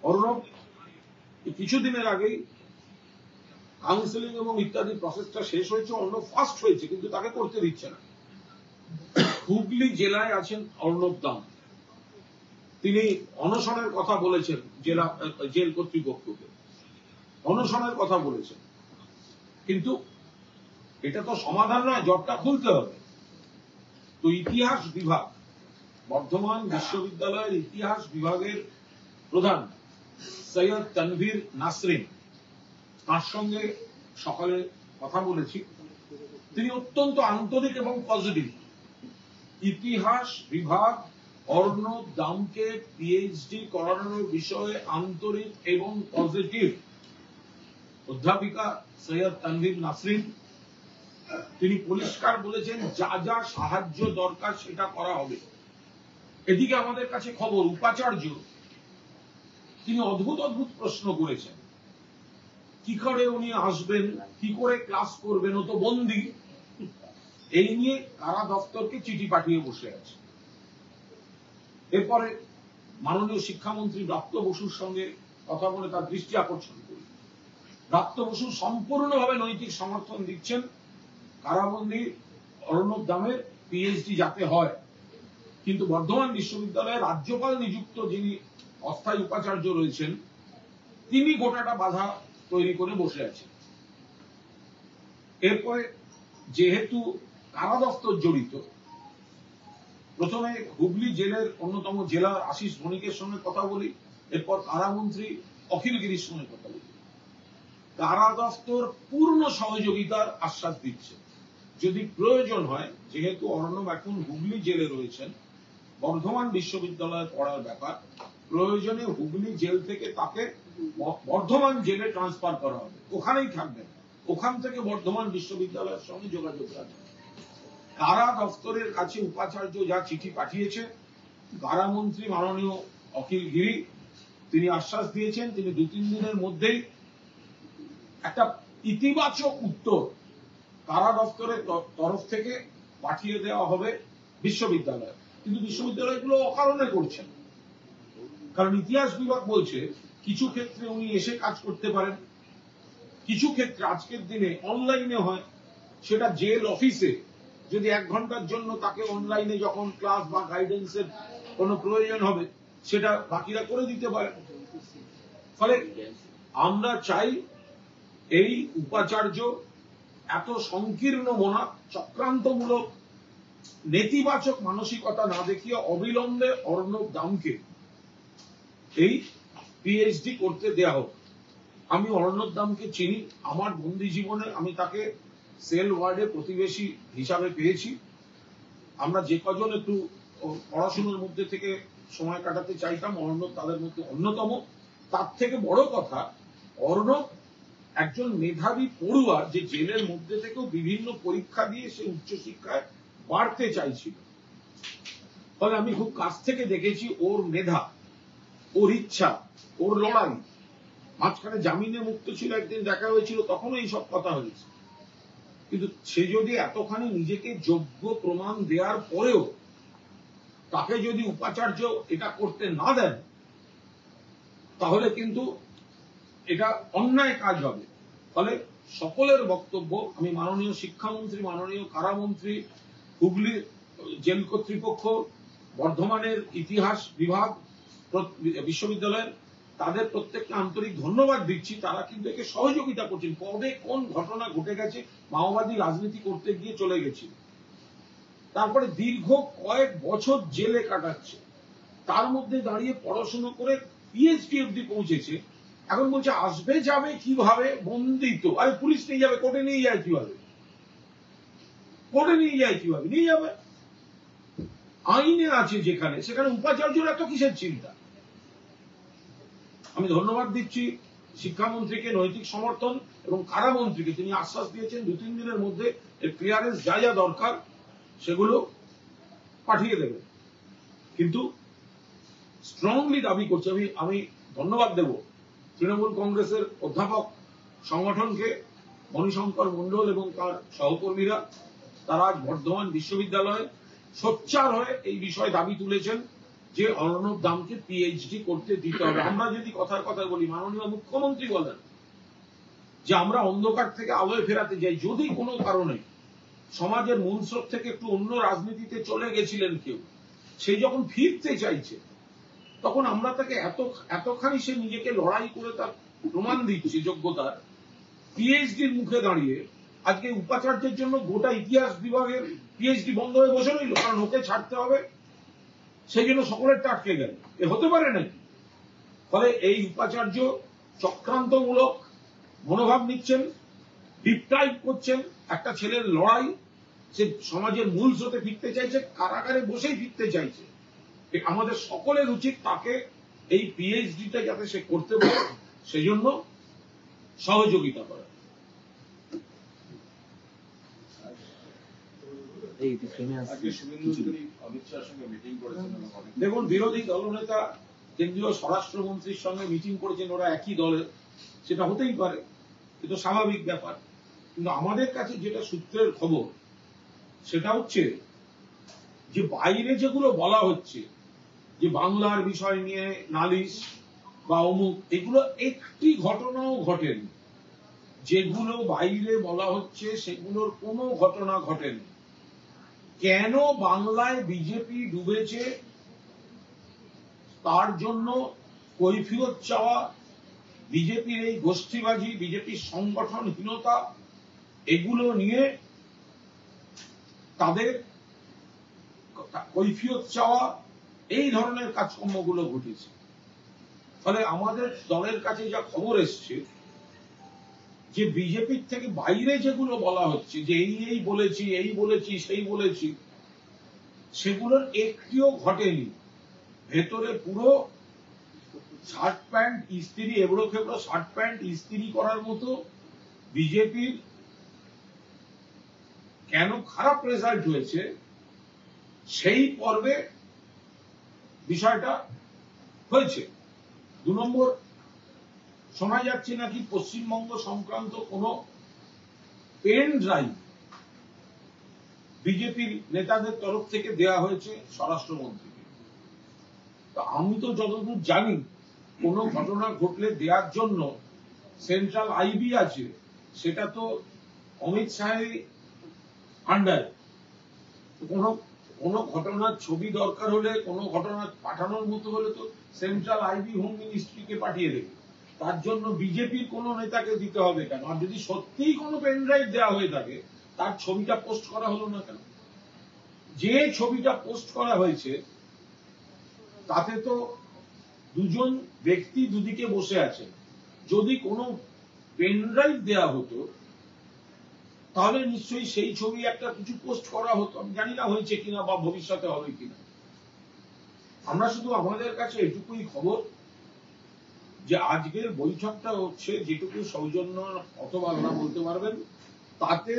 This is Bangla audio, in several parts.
অর্ণব কিছুদিনের আগেই কাউন্সিলিং এবং ইত্যাদি প্রসেসটা শেষ হয়েছে, অর্ণব ফার্স্ট হয়েছে, কিন্তু তাকে করতে দিচ্ছে না। হুগলি জেলায় আছেন অর্ণব দাম, তিনি অনশনের কথা বলেছেন, জেল কর্তৃপক্ষকে অনশনের কথা বলেছেন, কিন্তু এটা তো সমাধান নয়, জটটা খুলতে হবে। তো ইতিহাস বিভাগ, বর্ধমান বিশ্ববিদ্যালয়ের ইতিহাস বিভাগের প্রধান সৈয়দ তানভীর নাসরিন, তার সঙ্গে সকালে কথা বলেছি। তিনি অত্যন্ত আন্তরিক এবং পজিটিভ। ইতিহাস বিভাগ অর্ণব দামকে পিএইচডি করানোর বিষয়ে আন্তরিক এবং পজিটিভ। অধ্যাপিকা সৈয়দ তানভীর নাসরিন তিনি পরিষ্কার বলেছেন, যা যা সাহায্য দরকার সেটা করা হবে। এদিকে আমাদের কাছে খবর, উপাচার্য তিনি অদ্ভুত অদ্ভুত প্রশ্ন করেছেন। কি করে উনি আসবেন, কি করে ক্লাস করবেন, ও তো বন্দী। এই নিয়ে কারা দপ্তরকে চিঠি পাঠিয়ে বসে আছে। এরপরে মাননীয় শিক্ষামন্ত্রী ব্রাত্য বসুর সঙ্গে কথা বলে তার দৃষ্টি আকর্ষণ করি। ব্রাত্য বসু সম্পূর্ণভাবে নৈতিক সমর্থন দিচ্ছেন কারাবন্দী অর্ণব দামের পিএইচডি যাতে হয়, কিন্তু বর্ধমান বিশ্ববিদ্যালয়ের রাজ্যপাল নিযুক্ত যিনি অস্থায়ী উপাচার্য রয়েছেন, তিনি গোটাটা বাধা তৈরি করে বসে আছেন। এরপরে যেহেতু কারা দপ্তর জড়িত, প্রথমে হুগলি জেলের অন্যতম জেলার আশিস বণিকের সঙ্গে কথা বলি, এরপর কারামন্ত্রী অখিল গিরির সঙ্গে কথা বলি। কারা দপ্তর পূর্ণ সহযোগিতার আশ্বাস দিচ্ছে। যদি প্রয়োজন হয়, যেহেতু অর্ণব এখন হুগলি জেলে রয়েছেন, বর্ধমান বিশ্ববিদ্যালয়ে পড়ার ব্যাপার, প্রয়োজনে হুগলি জেল থেকে তাকে বর্ধমান জেলে ট্রান্সফার করা হবে, ওখানেই থাকবেন, ওখান থেকে বর্ধমান বিশ্ববিদ্যালয়ের সঙ্গে যোগাযোগ রাখবেন। কারা দপ্তরের কাছে উপাচার্য যা চিঠি পাঠিয়েছে, কারামন্ত্রী মাননীয় অখিল গিরি তিনি আশ্বাস দিয়েছেন, তিনি 2-3 দিনের মধ্যেই একটা ইতিবাচক উত্তর কারা দপ্তরের তরফ থেকে পাঠিয়ে দেওয়া হবে বিশ্ববিদ্যালয়ে। কিন্তু বিশ্ববিদ্যালয়গুলো অকারণে করছেন, কারণ ইতিহাস বিভাগ বলছে কিছু ক্ষেত্রে উনি এসে কাজ করতে পারেন, কিছু ক্ষেত্রে আজকের দিনে অনলাইনে হয়, সেটা জেল অফিসে যদি 1 ঘন্টার জন্য তাকে অনলাইনে যখন ক্লাস বা গাইডেন্সের কোনো প্রয়োজন হবে, সেটা বাকিরা করে দিতে পারে। ফলে আমরা চাই এই উপাচার্য এত সংকীর্ণ মনা, চক্রান্তমূলক, নেতিবাচক মানসিকতা না দেখিয়ে অবিলম্বে অর্ণব দামকে এই পিএইচডি করতে দেয়া হোক। আমি অর্ণব দামকে চিনি, আমার বন্দী জীবনে আমি তাকে সেল ওয়ার্ডে প্রতিবেশী হিসাবে পেয়েছি। আমরা যে কজন একটু পড়াশোনার মধ্যে থেকে সময় কাটাতে চাইতাম, অর্ণব তাদের মধ্যে অন্যতম। তার থেকে বড় কথা, অর্ণব একজন মেধাবী পড়ুয়া, যে জেলের মধ্যে থেকেও বিভিন্ন পরীক্ষা দিয়ে সে উচ্চশিক্ষায় বাড়তে চাইছিল। ফলে আমি খুব কাছ থেকে দেখেছি ওর মেধা, ওর ইচ্ছা, ওর লড়াই। মাঝখানে জামিনে মুক্ত ছিল, একদিন দেখা হয়েছিল, তখনও এইসব কথা হয়েছে। কিন্তু সে যদি এতখানি নিজেকে যোগ্য প্রমাণ দেওয়ার পরেও তাকে যদি উপাচার্য এটা করতে না দেন, তাহলে কিন্তু এটা অন্যায় কাজ হবে। ফলে সকলের বক্তব্য, আমি মাননীয় শিক্ষামন্ত্রী, মাননীয় কারামন্ত্রী, হুগলি জেল কর্তৃপক্ষ, বর্ধমানের ইতিহাস বিভাগ বিশ্ববিদ্যালয়ের, তাদের প্রত্যেককে আন্তরিক ধন্যবাদ দিচ্ছি। তারা কিন্তু একে সহযোগিতা করছেন। কবে কোন ঘটনা ঘটে গেছে, মাওবাদী রাজনীতি করতে গিয়ে চলে গেছিল, তারপরে দীর্ঘ কয়েক বছর জেলে কাটাচ্ছে, তার মধ্যে দাঁড়িয়ে পড়াশোনা করে পিএইচডি অবধি পৌঁছেছে। এখন বলছে আসবে যাবে কিভাবে, বন্দিত। আরে পুলিশ নিয়ে যাবে, কোর্টে নিয়ে যায় কিভাবে, কোর্টে নিয়ে যায় কিভাবে, নিয়ে যাবে। আইনে আছে যেখানে, সেখানে উপাচার্যর এত কিসের চিন্তা। আমি ধন্যবাদ দিচ্ছি শিক্ষামন্ত্রীকে, নৈতিক সমর্থন, এবং কারামন্ত্রীকে, তিনি আশ্বাস দিয়েছেন 2-3 দিনের মধ্যে এর ক্লিয়ারেন্স যা যা দরকার সেগুলো পাঠিয়ে দেবে। কিন্তু স্ট্রংলি দাবি করছি, আমি ধন্যবাদ দেব তৃণমূল কংগ্রেসের অধ্যাপক সংগঠনকে, মণিশঙ্কর মণ্ডল এবং তার সহকর্মীরা। তারা আজ বর্ধমান বিশ্ববিদ্যালয়ে সোচ্চার হয়ে এই বিষয়ে দাবি তুলেছেন যে অর্ণব দামকে পিএইচডি করতে দিতে হবে। আমরা যদি কথার কথা বলি, মাননীয় মুখ্যমন্ত্রী বলেন যে আমরা অন্ধকার থেকে আলোয় ফেরাতে চাই। যদি কোনো কারণে সমাজের মূল স্রোত থেকে একটু অন্য রাজনীতিতে চলে গেছিলেন কেউ, সে যখন ফিরতে চাইছে, তখন আমরা তাকে এতখানি সে নিজেকে লড়াই করে তার প্রমাণ দিচ্ছে যোগ্যতার, পিএইচডির মুখে দাঁড়িয়ে আজকে উপাচার্যের জন্য গোটা ইতিহাস বিভাগের পিএইচডি বন্ধ হয়ে বসে রইল, কারণ ওকে ছাড়তে হবে, সেই জন্য সকলের আটকে গেল। এ হতে পারে নাকি? ফলে এই উপাচার্য চক্রান্তমূলক মনোভাব নিচ্ছেন, ডিপটাইপ করছেন একটা ছেলের লড়াই। সে সমাজের মূল স্রোতে ফিরতে চাইছে, কারাগারে বসেই ফিরতে চাইছে। আমাদের সকলের উচিত তাকে এই পিএইচডিটা যাতে সে করতে পারে সেজন্য সহযোগিতা করা। দেখুন, বিরোধী দলনেতা কেন্দ্রীয় স্বরাষ্ট্রমন্ত্রীর সঙ্গে মিটিং করেছেন, ওরা একই দলের, সেটা হতেই পারে, এটা স্বাভাবিক ব্যাপার। কিন্তু আমাদের কাছে যেটা সূত্রের খবর সেটা হচ্ছে যে বাইরে যেগুলো বলা হচ্ছে যে বাংলার বিষয় নিয়ে নালিশ বা অমুক, এগুলো একটি ঘটনাও ঘটেনি। যেগুলো বাইরে বলা হচ্ছে সেগুলোর কোনো ঘটনা ঘটেনি। কেন বাংলায় বিজেপি ডুবেছে তার জন্য কৈফিয়ত চাওয়া, বিজেপির এই গোষ্ঠীবাজি, বিজেপির সংগঠনহীনতা, এগুলো নিয়ে তাদের কৈফিয়ত চাওয়া, এই ধরনের কাজকর্মগুলো ঘটেছে। ফলে আমাদের দলের কাছে যা খবর এসছে যে বিজেপির থেকে বাইরে যেগুলো বলা হচ্ছে যে এই বলেছি, এই বলেছি, সেই বলেছি, সেগুলোর একটিও ঘটেনি। ভেতরে পুরো শার্ট প্যান্ট ইস্ত্রি, এবড়ো খেবড়ো শার্ট প্যান্ট ইস্ত্রি করার মতো বিজেপির কেন খারাপ রেজাল্ট হয়েছে সেই পর্বে বিষয়টা হয়েছে। 2 নম্বর, শোনা যাচ্ছে নাকি পশ্চিমবঙ্গ সংক্রান্ত কোন পেন ড্রাইভ বিজেপির নেতাদের তরফ থেকে দেয়া হয়েছে স্বরাষ্ট্রমন্ত্রীকে। তো আমি তো যতদূর জানি, কোন ঘটনা ঘটলে দেওয়ার জন্য সেন্ট্রাল আইবি আছে, সেটা তো অমিত শাহের আন্ডারে। কোনো ঘটনার ছবি দরকার হলে, কোনো ঘটনা পাঠানোর মতো হলে তো সেন্ট্রাল আইবি হোম মিনিস্ট্রিকে পাঠিয়ে দেবে। তার জন্য বিজেপির কোন নেতাকে দিতে হবে কেন? আর যদি সত্যিই কোনো পেন ড্রাইভ দেওয়া হয়ে থাকে, তার ছবিটা পোস্ট করা হলো না কেন? যে ছবিটা পোস্ট করা হয়েছে তাতে তো দুজন ব্যক্তি দুদিকে বসে আছেন। যদি কোনো পেন ড্রাইভ দেওয়া হতো তাহলে নিশ্চয়ই সেই ছবি একটা কিছু পোস্ট করা হতো। আমি জানি না হয়েছে কিনা বা ভবিষ্যতে হবে কিনা। আমরা শুধু আমাদের কাছে এটুকুই খবর যে আজকের বৈঠকটা হচ্ছে, যেটুকু সৌজন্য অথবা আমরা বলতে পারবেন, তাতে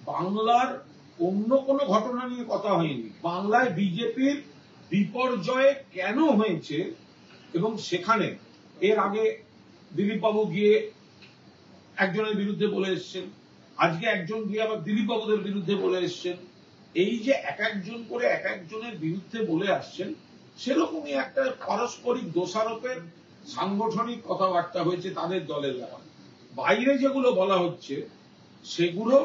বাংলার অন্য কোনো ঘটনা নিয়ে কথা হয়নি। বাংলায় বিজেপির বিপর্যয় কেন হয়েছে, এবং সেখানে এর আগে দিলীপ বাবু গিয়ে একজনের বিরুদ্ধে বলে এসছেন, আজকে একজন গিয়ে আবার দিলীপ বাবুদের বিরুদ্ধে বলে এসছেন। এই যে এক একজন করে এক একজনের বিরুদ্ধে বলে আসছেন, সেরকমই একটা পারস্পরিক দোষারোপের সাংগঠনিক কথাবার্তা হয়েছে তাদের দলের ব্যাপারে। বাইরে যেগুলো বলা হচ্ছে সেগুলো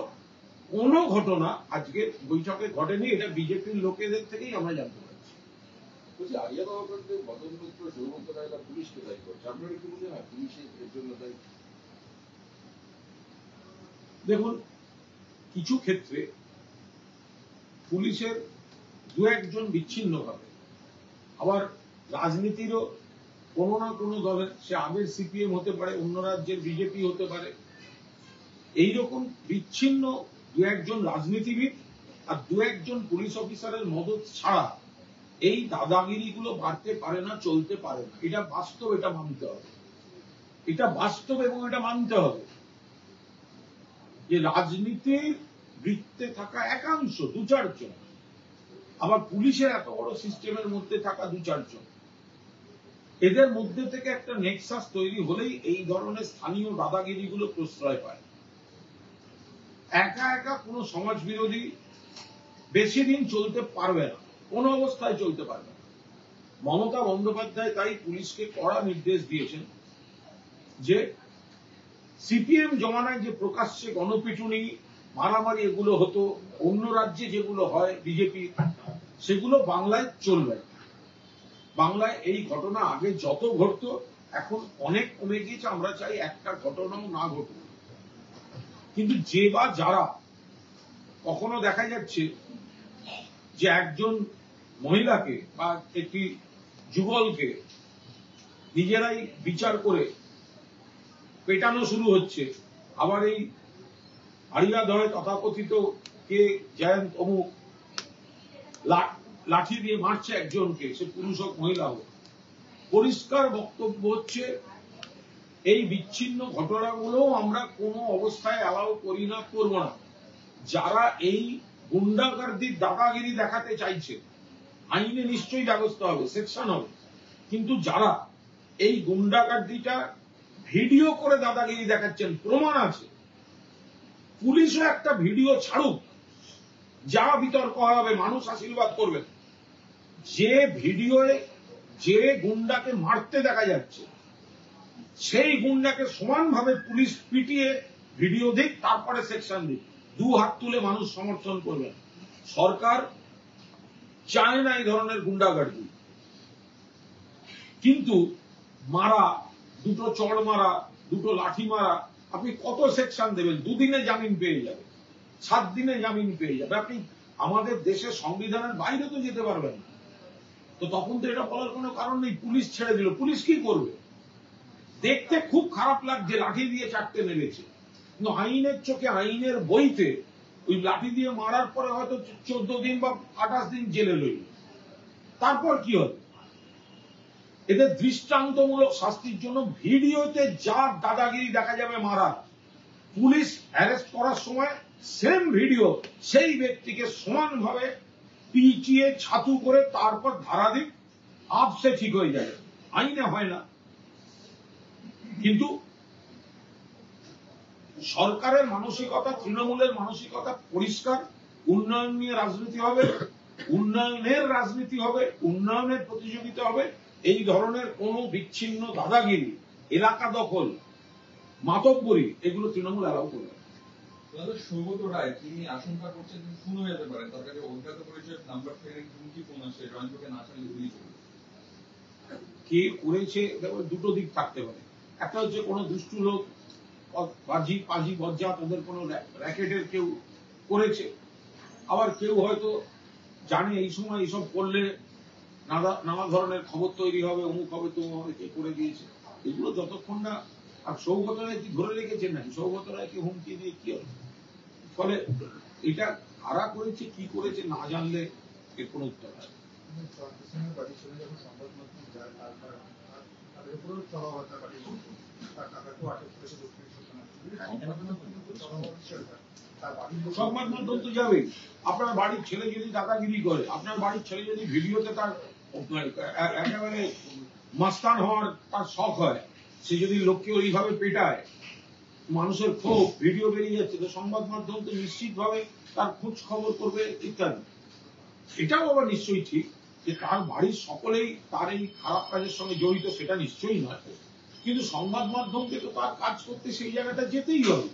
কোনো ঘটনা আজকে বৈঠকে ঘটেনি। এটা বিজেপির লোকেদের থেকেই আমরা জানতে পারছি। বলছি, আরিয়া বাবাদের মদন মিত্র, সৌগত রায়রা পুলিশকে দায়ী করছে, আপনারা কি মনে হয় পুলিশের এর জন্য দায়ী? দেখুন, কিছু ক্ষেত্রে পুলিশের 2-1জন বিচ্ছিন্ন ভাবে, আবার রাজনীতিরও কোনো না কোনো দলের, সে আগের সিপিএম হতে পারে, অন্য রাজ্যের বিজেপি হতে পারে, এইরকম বিচ্ছিন্ন 2-1জন রাজনীতিবিদ আর 2-1জন পুলিশ অফিসারের মদত ছাড়া এই দাদাগিরিগুলো বাড়তে পারে না, চলতে পারে না। এটা বাস্তব, এটা মানতে হবে। এটা বাস্তব এবং এটা মানতে হবে যে রাজনীতির বৃত্তে থাকা একাংশ 2-4 জন, আবার পুলিশের এত বড় সিস্টেমের মধ্যে থাকা 2-4 জন, এদের মধ্যে থেকে একটা নেক্সাস তৈরি হলেই এই ধরনের স্থানীয় দাদাগিরিগুলো প্রশ্রয় পায়। একা একা কোনো সমাজ বিরোধী বেশি দিন চলতে পারবে না। কোনো অবস্থায় চলতে পারবে না। মমতা বন্দ্যোপাধ্যায় তাই পুলিশকে কড়া নির্দেশ দিয়েছেন যে সিপিএম জমানায় যে প্রকাশ্যে গণপিটুনি, মারামারি এগুলো হতো, অন্য রাজ্যে যেগুলো হয় বিজেপি, সেগুলো বাংলায় চলবে না। বাংলায় এই ঘটনা আগে যত ঘটতো এখন অনেক কমে গিয়েছে। আমরা চাই একটা ঘটনাও না ঘটুক। কিন্তু যে বা যারা, কখনো দেখা যাচ্ছে যে একজন মহিলাকে বা একটি যুগলকে নিজেরাই বিচার করে পেটানো শুরু হচ্ছে, আবার এই আড়িয়াধরে তথাকথিত কে জয়ন্ত অমুক লাঠি দিয়ে মারছে একজনকে, সে পুরুষ হোক মহিলা হোক। পরিষ্কার বক্তব্য হচ্ছে এই বিচ্ছিন্ন ঘটনাগুলো আমরা কোনো অবস্থায় অ্যালাউ করি না, করব না। যারা এই গুন্ডাগার্দির দাদাগিরি দেখাতে চাইছে, আইনে নিশ্চয়ই ব্যবস্থা হবে, সেকশন হবে। কিন্তু যারা এই গুন্ডাগার্দিটা ভিডিও করে দাদাগিরি দেখাচ্ছেন, প্রমাণ আছে, পুলিশও একটা ভিডিও ছাড়ুক, যা বিতর্ক হবে, মানুষ আশীর্বাদ করবেন। যে ভিডিওয়ে যে গুন্ডাকে মারতে দেখা যাচ্ছে, সেই গুন্ডাকে সমানভাবে পুলিশ পিটিয়ে ভিডিও দিক, তারপরে সেকশন দিক। দু হাত তুলে মানুষ সমর্থন করবেন। সরকার চায় না এই ধরনের গুন্ডাগার্দি, কিন্তু মারা, দুটো চড় মারা, দুটো লাঠি মারা, আপনি কত সেকশন দেবেন? দুদিনে জামিন পেয়ে যাবে, 7 দিনে জামিন পেয়ে যাবে। আপনি আমাদের দেশের সংবিধানের বাইরে তো যেতে পারবেন না। তো তখন তো এটা বলার কোনো কারণ নেই, পুলিশ ছেড়ে দিল। পুলিশ কি করবে? দেখতে খুব খারাপ লাগছে, লাঠি দিয়ে চারটে মেরেছে, কিন্তু আইনের চোখে, আইনের বইতে ওই লাঠি দিয়ে মারার পরে হয়তো 14 দিন বা 28 দিন জেলে রইল। তারপর কি হবে? এদের দৃষ্টান্তমূলক শাস্তির জন্য ভিডিওতে যা দাদাগিরি দেখা যাবে মারার, পুলিশ অ্যারেস্ট করার সময় সেম ভিডিও সেই ব্যক্তিকে সমানভাবে পিটিয়ে ছাতু করে তারপর ধারা দিক, সে ঠিক হয়ে যাবে। আইনে হয় না। কিন্তু সরকারের মানসিকতা, তৃণমূলের মানসিকতা পরিষ্কার। উন্নয়ন নিয়ে রাজনীতি হবে, উন্নয়নের রাজনীতি হবে, উন্নয়নের প্রতিযোগিতা হবে। এই ধরনের কোন বিচ্ছিন্ন দাদাগিরি, এলাকা দখল, মাতব্বরি, এগুলো তৃণমূল অ্যালাউ করবে। সৌগত রায় তিনি আশঙ্কা করছেন তিনি খুন হয়ে যেতে পারেন, তার কাছে অজ্ঞাত পরিচয় নাম্বার থেকে হুমকি ফোন আসে, জয়ন্তকে না ছাড়লে গুলি করবে। কে করেছে, দুটো দিক থাকতে পারে। একটা হচ্ছে কোন দুষ্টু লোক, পাজি বজ্জা, তাদের কোন র্যাকেটের কেউ করেছে। আবার কেউ হয়তো জানে এই সময় এইসব করলে নানা ধরনের খবর তৈরি হবে, অমুক হবে, তমুক হবে, কে করে দিয়েছে। এগুলো যতক্ষণ না, আর সৌগত রায় কি ধরে রেখেছেন নাকি? সৌগত রায়কে হুমকি দিয়ে কি হবে? ফলে এটা কারা করেছে, কি করেছে না জানলে এর কোন উত্তর হয়। সংবাদ মাধ্যম তো যাবে। আপনার বাড়ির ছেলে যদি দাদাগিরি করে, আপনার বাড়ির ছেলে যদি ভিডিওতে তার একেবারে মাস্তান হওয়ার তার শখ হয়, সে যদি লোককে ওইভাবে পেটায়, মানুষের ক্ষোভ, ভিডিও বেরিয়ে যাচ্ছে, তো সংবাদ মাধ্যম তো নিশ্চিতভাবে তার খোঁজ খবর করবে ইত্যাদি। এটাও আবার নিশ্চয়ই ঠিক যে তার বাড়ির সকলেই তার এই খারাপ কাজের সঙ্গে জড়িত, সেটা নিশ্চয়ই নয়। কিন্তু সংবাদ মাধ্যমকে তো তার কাজ করতে সেই জায়গাটা যেতেই হবে,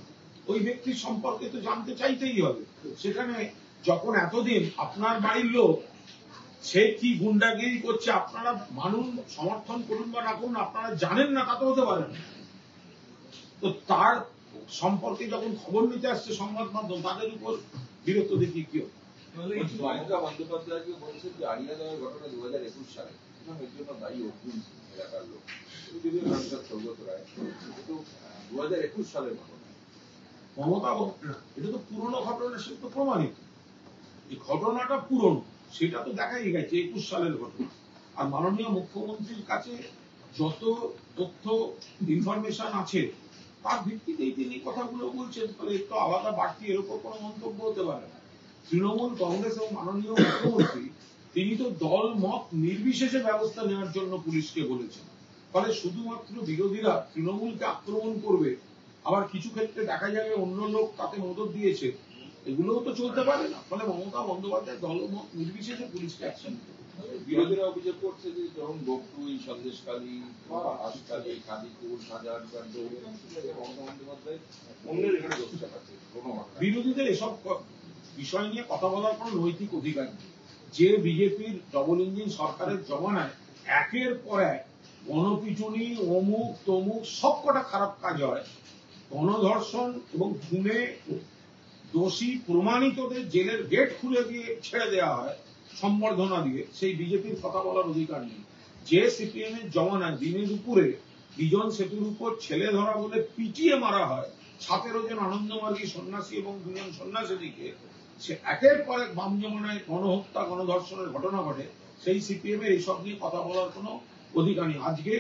ওই ব্যক্তির সম্পর্কে তো জানতে চাইতেই হবে। সেখানে যখন এতদিন আপনার বাড়ির লোক সে কি গুন্ডাগিরি করছে, আপনারা মানুন, সমর্থন করুন বা না করুন, আপনারা জানেন না, তা তো হতে পারে না। তো তার সম্পর্কে যখন খবর নিতে আসছে সংবাদ মাধ্যম, তাদের উপর বিরক্ত দেখিয়ে কি হবে? মমতা বন্দ্যোপাধ্যায়কে বলছেন যে আড়িয়াদহের ঘটনা 2021 সালে, এবং এর জন্য দায়ী অর্জুন এলাকার লোক, যদিও সাংসদ সৌগত রায়, কিন্তু 2021 সালের ঘটনা। মমতা, এটা তো পুরনো ঘটনা, সে তো প্রমাণিত। এই ঘটনাটা পুরনো, সেটা তো দেখাই গেছে 21 সালের ঘটনা। আর মাননীয় মুখ্যমন্ত্রীর কাছে যত তথ্য ইনফরমেশন আছে, তার ভিত্তিতেই তিনি কথাগুলো বলছেন। ফলে একটু আলাদা বাড়তি এরকম কোনো মন্তব্য হতে পারে না। তৃণমূল কংগ্রেস এবং মাননীয় মুখ্যমন্ত্রী, তিনি তো দল মত নির্বিশেষে ব্যবস্থা নেওয়ার জন্য পুলিশকে বলেছেন। ফলে শুধুমাত্র বিরোধীরা তৃণমূলকে আক্রমণ করবে, আবার কিছু ক্ষেত্রে দেখা যাবে অন্য লোক তাতে মদত দিয়েছে, এগুলোও তো চলতে পারে না। ফলে মমতা বন্দ্যোপাধ্যায় দলমত নির্বিশেষে পুলিশকে অ্যাকশন নিতে হবে। বিরোধীরা অভিযোগ করছে যে যখন বকটুই, সন্দেশখালী, হাসখালী, কাদিপুর, শাহজাহানগঞ্জ দৌড়ে মমতা বন্দ্যোপাধ্যায় অন্যের এখানে দোষ চাপাচ্ছে কোনো ঘটনা। বিরোধীদের এসব বিষয় নিয়ে কথা বলার কোনো নৈতিক অধিকার নেই। যে বিজেপির ডবল ইঞ্জিন সরকারের জমানায় একের পর এক গণপিটুনি, অমুক তমুক সবকটা খারাপ কাজ হয়, গণধর্ষণ এবং খুনে দোষী প্রমাণিতদের জেলের গেট খুলে দিয়ে ছেড়ে দেওয়া হয় সম্বর্ধনা দিয়ে, সেই বিজেপির কথা বলার অধিকার নেই। যে সিপিএম এর জমানায় দিনে দুপুরে বিজন সেতুর উপর ছেলে ধরা বলে পিটিয়ে মারা হয় 17 জন আনন্দমার্গী সন্ন্যাসী এবং 2 জন সন্ন্যাসীকে, সে একের পর এক বাম জমানায় গণহত্যা গণধর্ষণের ঘটনা ঘটে, সেই সিপিএম এর এইসব নিয়ে কথা বলার কোনো অধিকার নেই। আজকে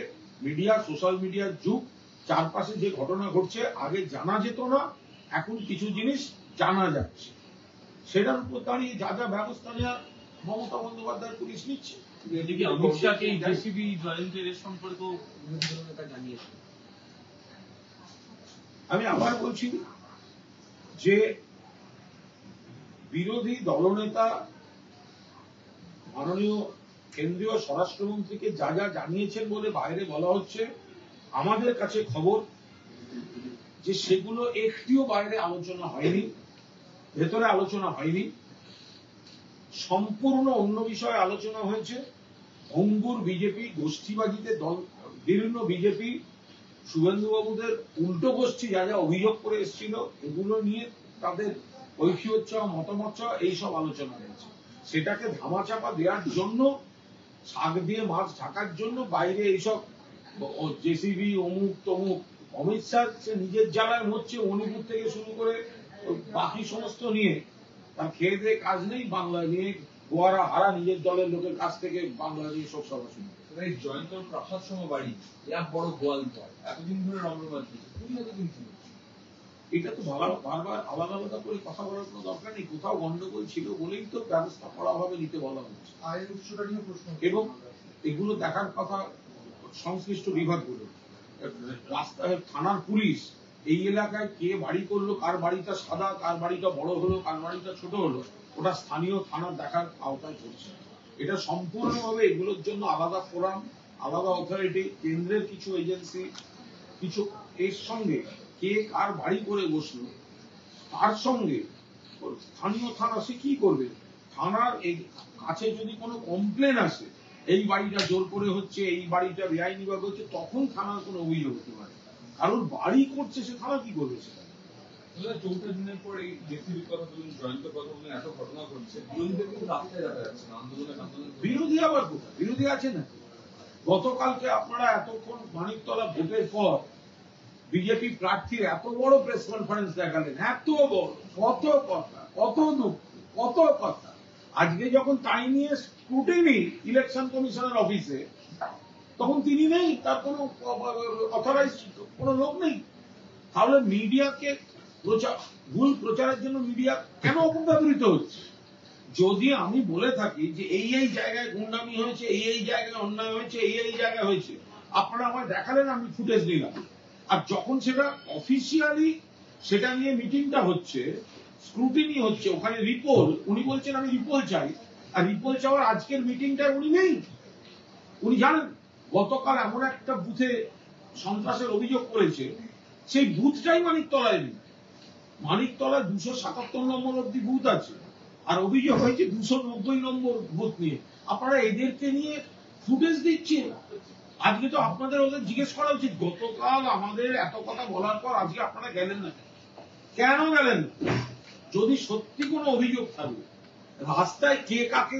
মিডিয়া, সোশ্যাল মিডিয়ার যুগ, চারপাশে যে ঘটনা ঘটছে আগে জানা যেত না, এখন কিছু জিনিস জানা যাচ্ছে, সেটার উপর দাঁড়িয়ে যা যা ব্যবস্থা নেওয়া মমতা বন্দ্যোপাধ্যায় পুলিশ নিচ্ছে। এদিকে অমিত শাহকে এই জেসিবি জয়েন্টের সম্পর্কেও বিরোধী দলনেতা জানিয়েছেন। আমি আবার বলছি যে বিরোধী দলনেতা মাননীয় কেন্দ্রীয় স্বরাষ্ট্রমন্ত্রীকে যা যা জানিয়েছেন বলে বাইরে বলা হচ্ছে, আমাদের কাছে খবর যে সেগুলো একটিও বাইরে আলোচনা হয়নি, ভেতরে আলোচনা হয়নি, সম্পূর্ণ অন্য বিষয়ে আলোচনা হয়েছে। ভঙ্গুর বিজেপি, গোষ্ঠীবাজিতে দল, বিভিন্ন বিজেপি, শুভেন্দুবাবুদের উল্টো গোষ্ঠী যা যা অভিযোগ করে এসেছিল, এগুলো নিয়ে তাদের ঐক্যত চাওয়া, মতামত চাওয়া, এইসব আলোচনা হয়েছে। সেটাকে ধামাচাপা দেওয়ার জন্য, শাক দিয়ে মাছ ঢাকার জন্য বাইরে এইসব জেসিবি অমুক তমুক, অমিত শাহ সে নিজের জ্বালায় মরছে, মণিপুর থেকে শুরু করে বাকি সমস্ত নিয়ে তার খেয়ে দিয়ে কাজ নেই, বাংলা নিয়ে গোয়ারা হারা নিজের দলের লোকের কাছ থেকে বাংলা নিয়ে শোক সভা শুনে। এই জয়ন্তর প্রাসাদ সম বাড়ি, এক বড় গোয়ালঘর, এতদিন ধরে রমরমাল চলছে, তুমি এতদিন ছিল। এটা তো বারবার আলাদা আলাদা করে কথা বলার কোনো দরকার নেই। কোথাও গন্ডগোল ছিল বলেই তো ব্যবস্থা কড়াভাবে নিতে বলা হচ্ছে, আয়ের উৎসটা নিয়ে প্রশ্ন এবং এগুলো দেখার কথা সংশ্লিষ্ট বিভাগগুলো। রাস্তায় থানার পুলিশ এই এলাকায় কে বাড়ি করলো, কার বাড়িটা সাদা, কার বাড়িটা বড় হলো, কার বাড়িটা ছোট হলো, ওটা স্থানীয় থানার দেখার আওতায় পড়ছে। এটা সম্পূর্ণভাবে এগুলোর জন্য আলাদা ফোরাম, আলাদা অথরিটি, কেন্দ্রের কিছু এজেন্সি, কিছু এর সঙ্গে কে কার বাড়ি করে বসলো, তার সঙ্গে স্থানীয় থানা সে কি করবে। থানার কাছে যদি কোনো কমপ্লেন আসে, এই বাড়িটা জোর করে হচ্ছে, এই বাড়িটা বেআইনি ভাবে হচ্ছে, তখন থানার কোনো অভিযোগ হতে পারে। কারণ বাড়ি করছে, সে থানা কি করবে সেটা। 4 দিনের পর এই জেসিবির কথা বলুন, জয়ন্তর কথা বলুন, এত ঘটনা ঘটছে, বিরোধীদের কিন্তু রাস্তায় দেখা যাচ্ছে না, আন্দোলন বিরোধী আবার কোথায়? বিরোধী আছে না। গতকালকে আপনারা এতক্ষণ মানিকতলা ভোটের পর বিজেপি প্রার্থীর এত বড় প্রেস কনফারেন্স দেখালেন, এত বড়, কত কথা, কত দুঃখ, কত কথা। আজকে যখন তাই নিয়ে স্ক্রুটিনি ইলেকশন কমিশনের অফিসে, তখন তিনি নেই, তার কোনো অথরাইজ কোনো লোক নেই। তাহলে মিডিয়াকে ভুল প্রচারের জন্য মিডিয়া কেন অপব্যবহৃত হচ্ছে? যদি আমি বলে থাকি যে এই এই জায়গায় গুন্ডামি হয়েছে, এই এই জায়গায় অন্যায় হয়েছে, এই এই জায়গায় হয়েছে, আপনারা আমায় দেখালেন, আমি ফুটেজ নিলাম। আর যখন সেটা অফিসিয়ালি সেটা নিয়ে মিটিংটা হচ্ছে, স্ক্রুটিনি হচ্ছে, ওখানে রিপোল, উনি বলছেন আমি রিপোল চাই, আর রিপোল চাওয়ার আজকের মিটিংটায় উনি নেই। উনি জানেন গতকাল এমন একটা বুথে সন্ত্রাসের অভিযোগ করেছে, সেই বুথটাই মানিকতলায় নেই। মানিকতলায় 277 নম্বর অব্দি বুথ আছে, আর অভিযোগ হয়েছে 290 নম্বর বুথ নিয়ে। আপনারা এদেরকে নিয়ে ফুটেজ দিচ্ছেন। আজকে তো আপনাদের ওদের জিজ্ঞেস করা উচিত, গতকাল আমাদের এত কথা বলার পর আজকে আপনারা গেলেন না, কেন গেলেন? যদি সত্যি কোনো অভিযোগ থাকে, রাস্তায় কে কাকে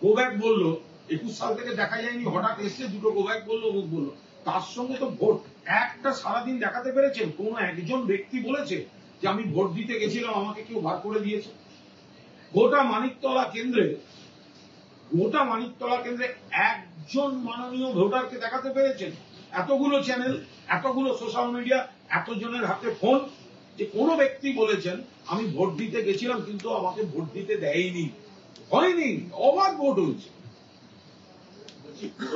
গো ব্যাক বললো, 21 সাল থেকে দেখা যায়নি, হঠাৎ এসে দুটো গো ব্যাক বললো, মুখ বললো, তার সঙ্গে তো ভোট একটা সারাদিন দেখাতে পেরেছেন? কোন একজন ব্যক্তি বলেছে যে আমি ভোট দিতে গেছিলাম, আমাকে কেউ বার করে দিয়েছে? গোটা মানিকতলা কেন্দ্রে একজন মাননীয় ভোটারকে দেখাতে পেরেছেন? এতগুলো চ্যানেল, এতগুলো সোশ্যাল মিডিয়া, এতজনের হাতে ফোন, যে কোনো ব্যক্তি বলেছেন আমি ভোট দিতে গেছিলাম কিন্তু আমাকে ভোট দিতে দেয়নি, হয়নি, অবাধ ভোট হয়েছে।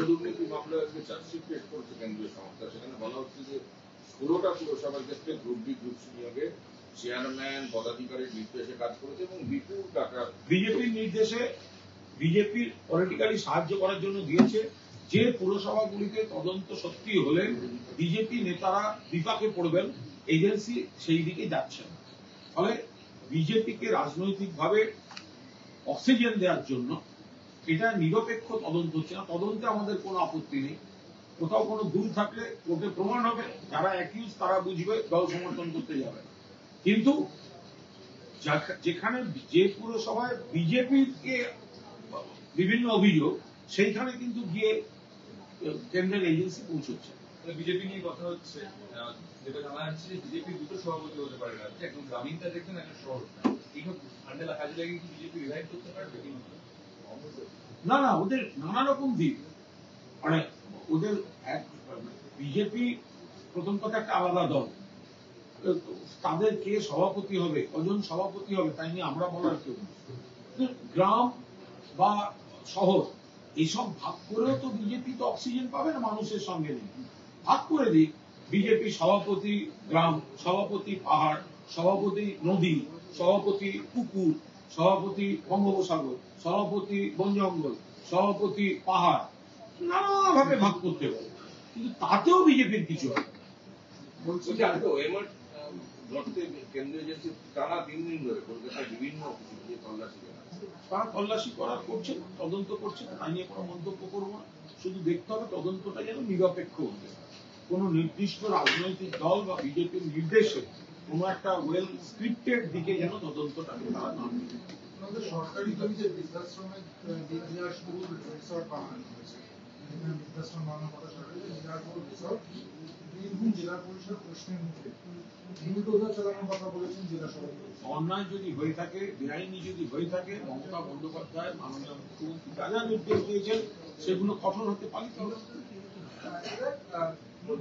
দুর্নীতি মামলায় আজকে চার্জশিট পেশ করেছে কেন্দ্রীয় সংস্থা। সেখানে বলা হচ্ছে যে 16টা পুরসভার ক্ষেত্রে গ্রুপ বি গ্রুপ সি নিয়োগে চেয়ারম্যান পদাধিকারীর নির্দেশে কাজ করেছে এবং বিপুল টাকা বিজেপির নির্দেশে বিজেপির পলিটিক্যালি সাহায্য করার জন্য দিয়েছে। যে পুরসভাগুলিতে তদন্ত সত্যি হলে বিজেপি নেতারা বিপাকে পড়বেন, এজেন্সি সেই দিকে যাচ্ছে না। ফলে বিজেপিকে রাজনৈতিকভাবে অক্সিজেন দেওয়ার জন্য এটা নিরপেক্ষ তদন্ত হচ্ছে না। তদন্তে আমাদের কোনো আপত্তি নেই। কোথাও কোনো ভুল থাকলে কোর্টে প্রমাণ হবে, যারা অ্যাকিউজ তারা বুঝবে, দল সমর্থন করতে যাবে না। কিন্তু যেখানে যে পুরসভায় বিজেপির কে বিভিন্ন অভিযোগ, সেইখানে কিন্তু গিয়ে কেন্দ্রের এজেন্সি পৌঁছচ্ছে। বিজেপি নিয়ে কথা হচ্ছে, যেটা জানা যাচ্ছে যে বিজেপির দুটো সভাপতি হতে পারে রাজ্যে, একদম গ্রামীণটা দেখবেন, একটা শহর। এইসব ফান্ডেলা কাজে লাগিয়ে কি বিজেপি রিভাইভ করতে পারবে? না না, ওদের নানা রকম দিক, মানে ওদের বিজেপি প্রথম কথা একটা আলাদা দল, তাদের কে সভাপতি হবে, কজন সভাপতি হবে, তাই নিয়ে আমরা বলার কেউ নেই। গ্রাম বা শহর এইসব ভাগ করেও তো বিজেপি তো অক্সিজেন পাবে না মানুষের সঙ্গে নেই। ভাগ করে দিক, বিজেপি সভাপতি গ্রাম, সভাপতি পাহাড়, সভাপতি নদী, সভাপতি পুকুর, সভাপতি বঙ্গোপসাগর, সভাপতি বন জঙ্গল, সভাপতি পাহাড়, নানাভাবে ভাগ করতে পারে, কিন্তু তাতেও বিজেপির কিছু হয়। বলছি যে আজকে ওএমআর ধরতে কেন্দ্রীয় এজেন্সি টানা 3 দিন ধরে কলকাতায় বিভিন্ন অফিসে তল্লাশি চালাচ্ছে। তারা তল্লাশি করার করছে, তদন্ত করছে, তাই নিয়ে কোনো মন্তব্য করবো না। শুধু দেখতে হবে তদন্তটা যেন নিরপেক্ষ হতে হয়। কোনো নির্দিষ্ট রাজনৈতিক দল বা বিজেপির নির্দেশে কোনো একটা ওয়েল স্ক্রিপ্টেড দিকে যেন তদন্তটা তারা না নেয়। আমাদের সরকারি জমিতে বৃদ্ধাশ্রমের বিলাসবহুল রিসর্ট বানানো হয়েছে। বৃদ্ধাশ্রম বানানোর কথা সরকারি বিলাসবহুল রিসর্ট বীরভূম জেলা পরিষদ প্রশ্নের মুখে নির্বিঘ্ন চালানোর কথা বলেছেন জেলা সভাপতি। অন্যায় যদি হয়ে থাকে, বেআইনি যদি হয়ে থাকে, মমতা বন্দ্যোপাধ্যায় মাননীয় মুখ্যমন্ত্রী যা যা নির্দেশ দিয়েছেন সেগুলো কঠোর হতে পালিত হবে।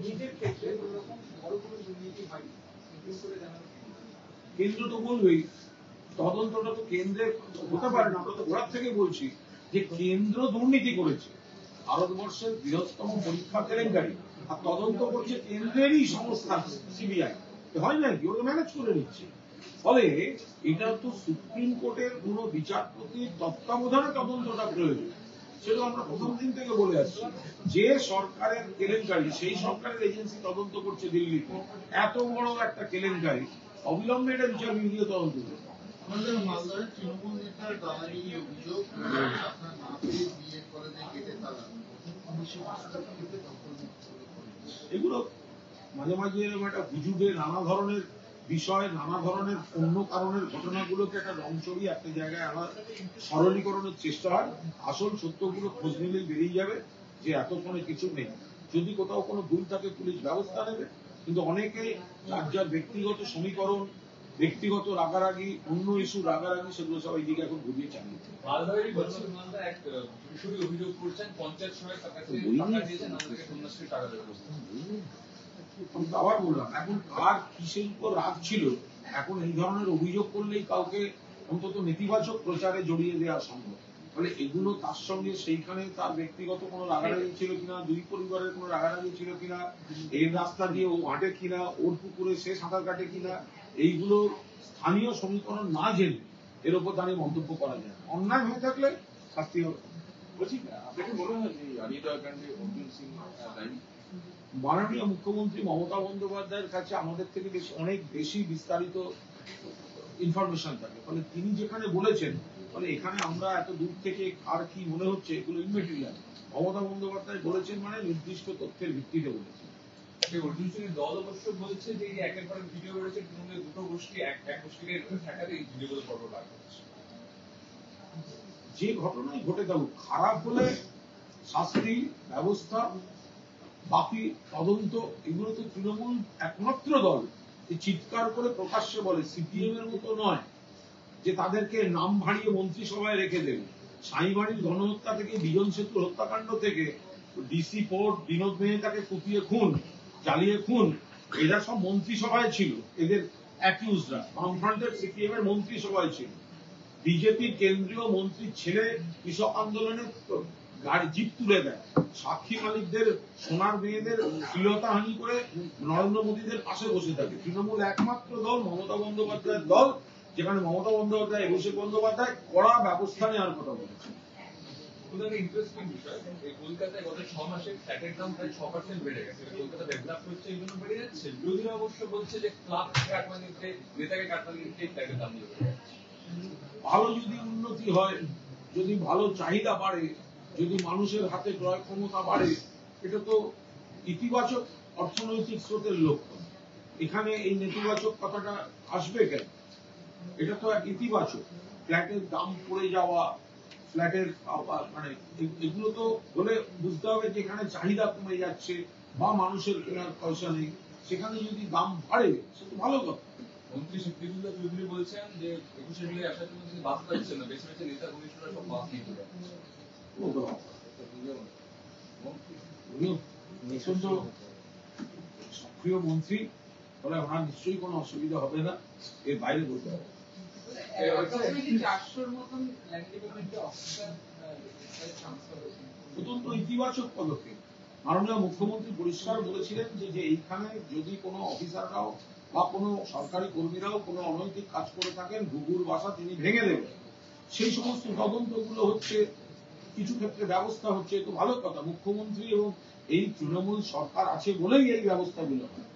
নিজের ক্ষেত্রে ওরকম বড় কোনো দুর্নীতি হয়নি করে জানানো। কেন্দ্র তো বলবেই, তদন্তটা তো কেন্দ্রের হতে পারে না। আমরা তো ঘোরার থেকে বলছি যে কেন্দ্র দুর্নীতি করেছে, ভারতবর্ষের বৃহত্তম পরীক্ষা কেলেঙ্কারি, আর তদন্ত করছে কেন্দ্রেরই সংস্থা সিবিআই। হয় নাকি, ওরা ম্যানেজ করে নিচ্ছে। ফলে এটা তো সুপ্রিম কোর্টের কোন বিচারপতির তত্ত্বাবধানে তদন্তটা প্রয়োজন। সেটা আমরা প্রথম দিন থেকে বলে আসছি। যে সরকারের কেলেঙ্কারি, সেই সরকারের এজেন্সি তদন্ত করছে দিল্লিতে, এত বড় একটা কেলেঙ্কারি, অবিলম্বে এটা বিচার বিভাগীয় তদন্ত করবে। আমাদের মালদার তৃণমূল নেতার দালালির অভিযোগ আপনার না পেয়ে বিএড কলেজে কেটে তারা 1975 থেকে দখল এগুলো মাঝে মাঝে এরকম একটা হুজুগে নানা ধরনের বিষয়, নানা ধরনের অন্য কারণের ঘটনাগুলোকে একটা রং চড়িয়ে একটা জায়গায় আবার সরলীকরণের চেষ্টা হয়। আসল সত্যগুলো খোঁজ নিলেই বেরিয়ে যাবে যে এতক্ষণে কিছু নেই। যদি কোথাও কোনো ভুল থাকে পুলিশ ব্যবস্থা নেবে, কিন্তু অনেকে যার যার ব্যক্তিগত সমীকরণ, ব্যক্তিগত রাগারাগি, অন্য ইস্যু রাগারাগি, সেগুলো সবাই দিকে এখন ঘুরিয়ে চালিয়ে। মালদারই বলছেন, মালদা এক কিশোরী অভিযোগ করছেন পঞ্চায়েত সহায়ক তার কাছে টাকা দিয়েছেন, আমাদেরকে কন্যাশ্রী টাকা দেওয়ার ব্যবস্থা। আমি তো আবার বললাম, এখন কার কিসের উপর রাগ ছিল, এখন এই ধরনের অভিযোগ করলেই কাউকে অন্তত নেতিবাচক প্রচারে জড়িয়ে দেওয়া সম্ভব। ফলে এগুলো তার সঙ্গে সেইখানে তার ব্যক্তিগত কোনো রাগারাগি ছিল কিনা, দুই পরিবারের কোনো রাগারাগি ছিল কিনা, এর রাস্তা দিয়ে ও হাঁটে কিনা, ওর পুকুরে সে সাঁতার কাটে কিনা, এইগুলো স্থানীয় সমীকরণ না জেনে এর উপর দাঁড়িয়ে মন্তব্য করা যায়। অন্যায় হয়ে থাকলে শাস্তি হবে। বলছি আপনাকে মনে হয় যে আরিয়া কাণ্ডে অর্জুন সিং দায়ী? মাননীয় মুখ্যমন্ত্রী মমতা বন্দ্যোপাধ্যায়ের কাছে আমাদের থেকে অনেক বেশি বিস্তারিত ইনফরমেশন থাকে। ফলে তিনি যেখানে বলেছেন, ফলে এখানে আমরা এত দূর থেকে আর কি মনে হচ্ছে এগুলো ইনমেটেরিয়াল। মমতা বন্দ্যোপাধ্যায় বলেছেন মানে নির্দিষ্ট তথ্যের ভিত্তিতে বলেছেন। অর্জুন সিং এর দল অবশ্য বলছে যে এই একের পর এক ভিডিও করেছে, তৃণমূলের দুটো গোষ্ঠী এক গোষ্ঠীকে ঠেকাতে এই ভিডিওগুলো পর্ব বার করছে। যে ঘটনাই ঘটে থাকুক, খারাপ হলে শাস্তি ব্যবস্থা, বাকি তদন্ত, এগুলো তো তৃণমূল একমাত্র দল যে চিৎকার করে প্রকাশ্যে বলে। সিপিএম এর মতো নয় যে তাদেরকে নাম ভাড়িয়ে মন্ত্রিসভায় রেখে দেবে। সাইবাড়ির গণহত্যা থেকে, বিজন সেতুর হত্যাকাণ্ড থেকে, ডিসি পোর্ট বিনোদ মেহতাকে কুপিয়ে খুন, জ্বালিয়ে খুন, এরা সব মন্ত্রিসভায় ছিল। এদের অ্যাকিউজরা বামফ্রন্টের সিপিএম এর মন্ত্রিসভায় ছিল। বিজেপির কেন্দ্রীয় মন্ত্রীর ছেলে কৃষক আন্দোলনে গাড়ি জিপ তুলে দেয়, সাক্ষী মালিকদের সোনার মেয়েদের শ্লীলতাহানি করে নরেন্দ্র মোদীদের পাশে বসে থাকে। তৃণমূল একমাত্র দল, মমতা বন্দ্যোপাধ্যায়ের দল, যেখানে মমতা বন্দ্যোপাধ্যায়, অভিষেক বন্দ্যোপাধ্যায় কড়া ব্যবস্থা নেওয়ার কথা বলেছে। ইন্টারেস্টিং বিষয়, এই কলকাতায় গত 6 মাসে ফ্ল্যাটের দাম প্রায় 6% বেড়ে গেছে। কলকাতা ডেভেলপ হচ্ছে, এই জন্য বেড়ে যাচ্ছে। বিরোধীরা অবশ্য বলছে যে ক্লাব কাটমানিতে, নেতাকে কাটমানিতে ফ্ল্যাটের দাম দিয়ে বেড়ে যাচ্ছে। ভালো যদি উন্নতি হয়, যদি ভালো চাহিদা বাড়ে, যদি মানুষের হাতে ক্রয় ক্ষমতা বাড়ে, এটা তো ইতিবাচক অর্থনৈতিক স্রোতের লক্ষণ। এখানে এই নেতিবাচক কথাটা আসবে কেন? এটা তো এক ইতিবাচক। ফ্ল্যাটের দাম পড়ে যাওয়া, ফ্ল্যাটের মানে এগুলো তো হলে বুঝতে হবে যে এখানে চাহিদা কমে যাচ্ছে বা মানুষের কেনার পয়সা নেই। সেখানে যদি দাম বাড়ে সে তো ভালো কথা। মন্ত্রী সিদ্দিকুল্লাহ চৌধুরী বলছেন যে 21শে জুলাই আসার জন্য তিনি বাস পাচ্ছেন না, বেছে বেছে নেতা ঘনিষ্ঠরা সব বাস নিয়ে চলে যাচ্ছে। উনিও অত্যন্ত সক্রিয় মন্ত্রী, ফলে ওনার নিশ্চয়ই কোনো অসুবিধা হবে না, এর বাইরে বলতে হবে। অত্যন্ত ইতিবাচক পদক্ষেপ। মাননীয় মুখ্যমন্ত্রী পরিষ্কার বলেছিলেন যে এইখানে যদি কোনো অফিসাররাও বা কোনো সরকারি কর্মীরাও কোনো অনৈতিক কাজ করে থাকেন, ঘুঘুর বাসা তিনি ভেঙে দেবেন। সেই সমস্ত তদন্তগুলো হচ্ছে, কিছু ক্ষেত্রে ব্যবস্থা হচ্ছে, তো ভালো কথা। মুখ্যমন্ত্রী এবং এই তৃণমূল সরকার আছে বলেই এই ব্যবস্থাগুলো হয়।